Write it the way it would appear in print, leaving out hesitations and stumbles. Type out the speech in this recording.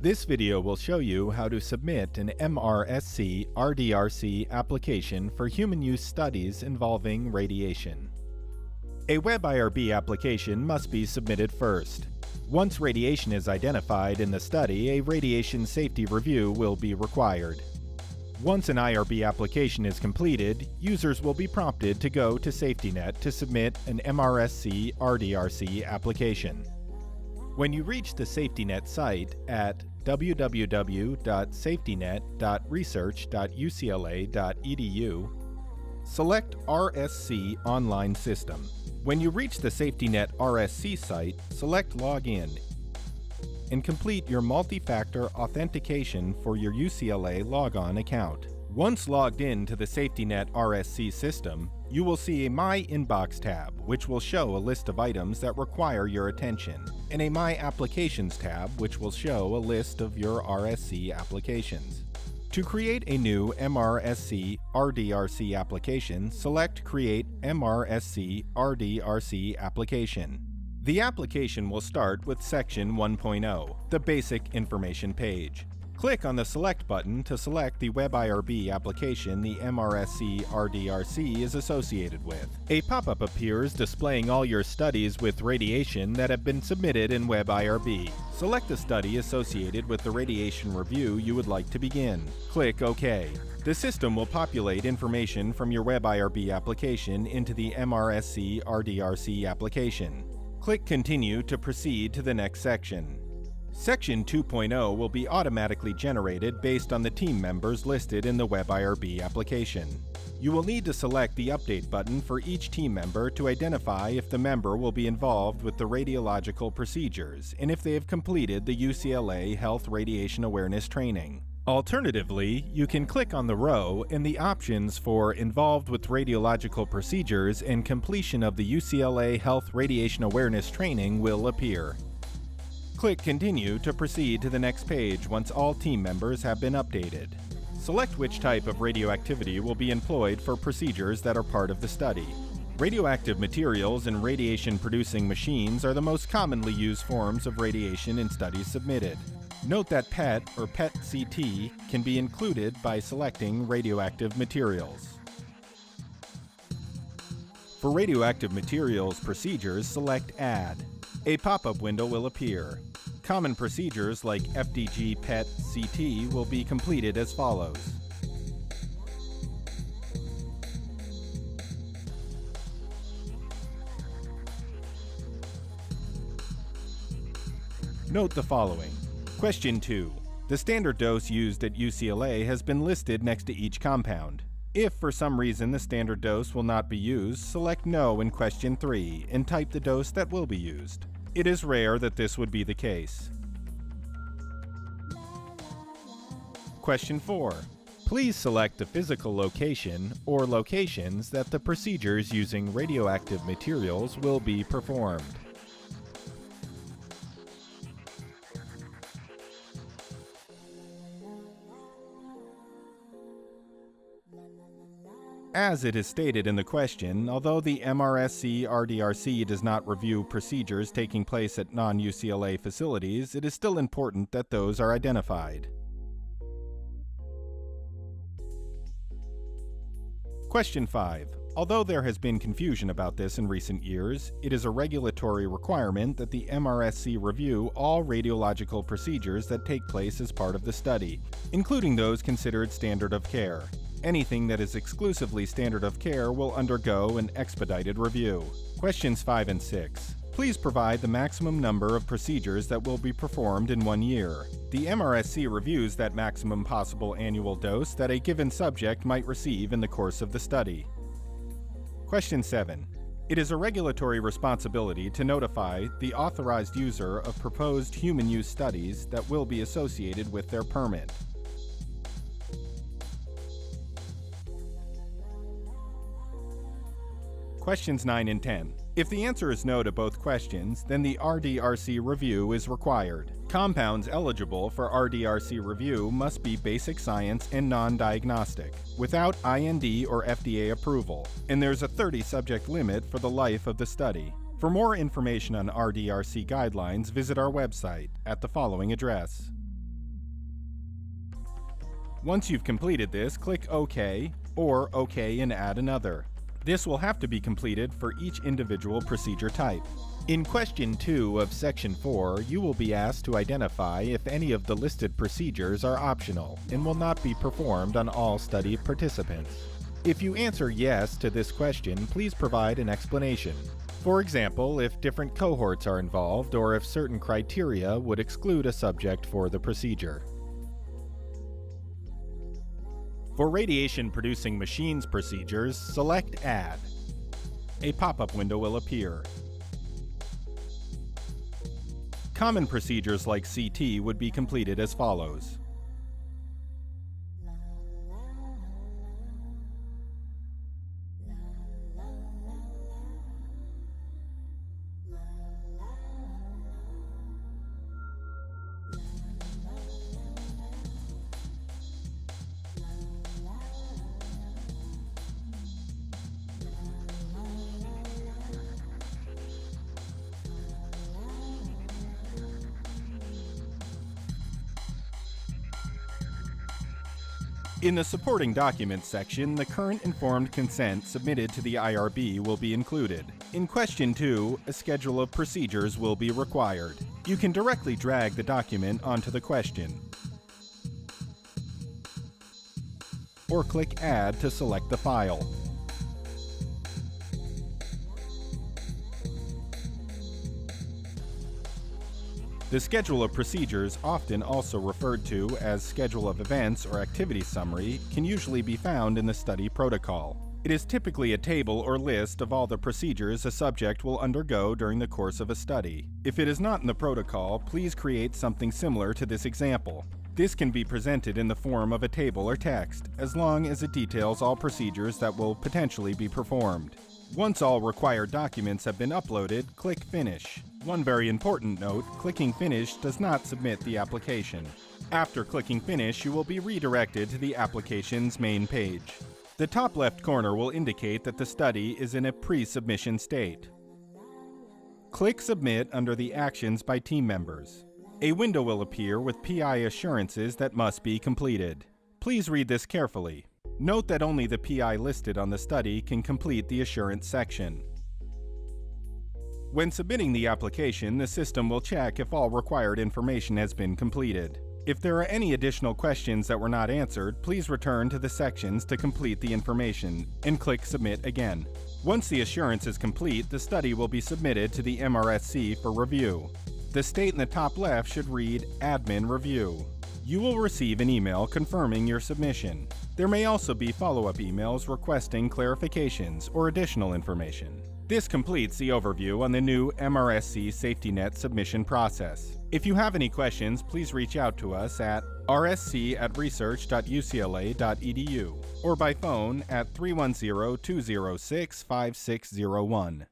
This video will show you how to submit an MRSC RDRC application for human use studies involving radiation. A WebIRB application must be submitted first. Once radiation is identified in the study, a radiation safety review will be required. Once an IRB application is completed, users will be prompted to go to SafetyNet to submit an MRSC RDRC application. When you reach the SafetyNet site at www.safetynet.research.ucla.edu, select RSC Online System. When you reach the SafetyNet RSC site, select Login and complete your multi-factor authentication for your UCLA logon account. Once logged in to the SafetyNet RSC system, you will see a My Inbox tab, which will show a list of items that require your attention, and a My Applications tab, which will show a list of your RSC applications. To create a new MRSC RDRC application, select Create MRSC RDRC Application. The application will start with Section 1.0, the Basic Information page. Click on the Select button to select the WebIRB application the MRSC RDRC is associated with. A pop-up appears displaying all your studies with radiation that have been submitted in WebIRB. Select the study associated with the radiation review you would like to begin. Click OK. The system will populate information from your WebIRB application into the MRSC RDRC application. Click Continue to proceed to the next section. Section 2.0 will be automatically generated based on the team members listed in the WebIRB application. You will need to select the Update button for each team member to identify if the member will be involved with the radiological procedures and if they have completed the UCLA Health Radiation Awareness Training. Alternatively, you can click on the row and the options for Involved with Radiological Procedures and Completion of the UCLA Health Radiation Awareness Training will appear. Click Continue to proceed to the next page once all team members have been updated. Select which type of radioactivity will be employed for procedures that are part of the study. Radioactive materials and radiation-producing machines are the most commonly used forms of radiation in studies submitted. Note that PET or PET-CT can be included by selecting radioactive materials. For radioactive materials procedures, select Add. A pop-up window will appear. Common procedures like FDG PET-CT will be completed as follows. Note the following. Question 2. The standard dose used at UCLA has been listed next to each compound. If for some reason the standard dose will not be used, select No in question 3 and type the dose that will be used. It is rare that this would be the case. Question 4. Please select the physical location or locations that the procedures using radioactive materials will be performed. As it is stated in the question, although the MRSC RDRC does not review procedures taking place at non-UCLA facilities, it is still important that those are identified. Question 5. Although there has been confusion about this in recent years, it is a regulatory requirement that the MRSC review all radiological procedures that take place as part of the study, including those considered standard of care. Anything that is exclusively standard of care will undergo an expedited review. Questions 5 and 6. Please provide the maximum number of procedures that will be performed in 1 year. The MRSC reviews that maximum possible annual dose that a given subject might receive in the course of the study. Question 7. It is a regulatory responsibility to notify the authorized user of proposed human use studies that will be associated with their permit. Questions 9 and 10. If the answer is no to both questions, then the RDRC review is required. Compounds eligible for RDRC review must be basic science and non-diagnostic, without IND or FDA approval, and there's a 30-subject limit for the life of the study. For more information on RDRC guidelines, visit our website at the following address. Once you've completed this, click OK or OK and add another. This will have to be completed for each individual procedure type. In question 2 of section 4, you will be asked to identify if any of the listed procedures are optional and will not be performed on all study participants. If you answer yes to this question, please provide an explanation. For example, if different cohorts are involved or if certain criteria would exclude a subject for the procedure. For radiation-producing machines procedures, select Add. A pop-up window will appear. Common procedures like CT would be completed as follows. In the Supporting Documents section, the current informed consent submitted to the IRB will be included. In question 2, a schedule of procedures will be required. You can directly drag the document onto the question, or click Add to select the file. The schedule of procedures, often also referred to as schedule of events or activity summary, can usually be found in the study protocol. It is typically a table or list of all the procedures a subject will undergo during the course of a study. If it is not in the protocol, please create something similar to this example. This can be presented in the form of a table or text, as long as it details all procedures that will potentially be performed. Once all required documents have been uploaded, click Finish. One very important note, clicking Finish does not submit the application. After clicking Finish, you will be redirected to the application's main page. The top left corner will indicate that the study is in a pre-submission state. Click Submit under the Actions by Team Members. A window will appear with PI assurances that must be completed. Please read this carefully. Note that only the PI listed on the study can complete the assurance section. When submitting the application, the system will check if all required information has been completed. If there are any additional questions that were not answered, please return to the sections to complete the information and click Submit again. Once the assurance is complete, the study will be submitted to the MRSC for review. The state in the top left should read Admin Review. You will receive an email confirming your submission. There may also be follow-up emails requesting clarifications or additional information. This completes the overview on the new MRSC SafetyNet submission process. If you have any questions, please reach out to us at rsc@research.ucla.edu or by phone at 310-206-5601.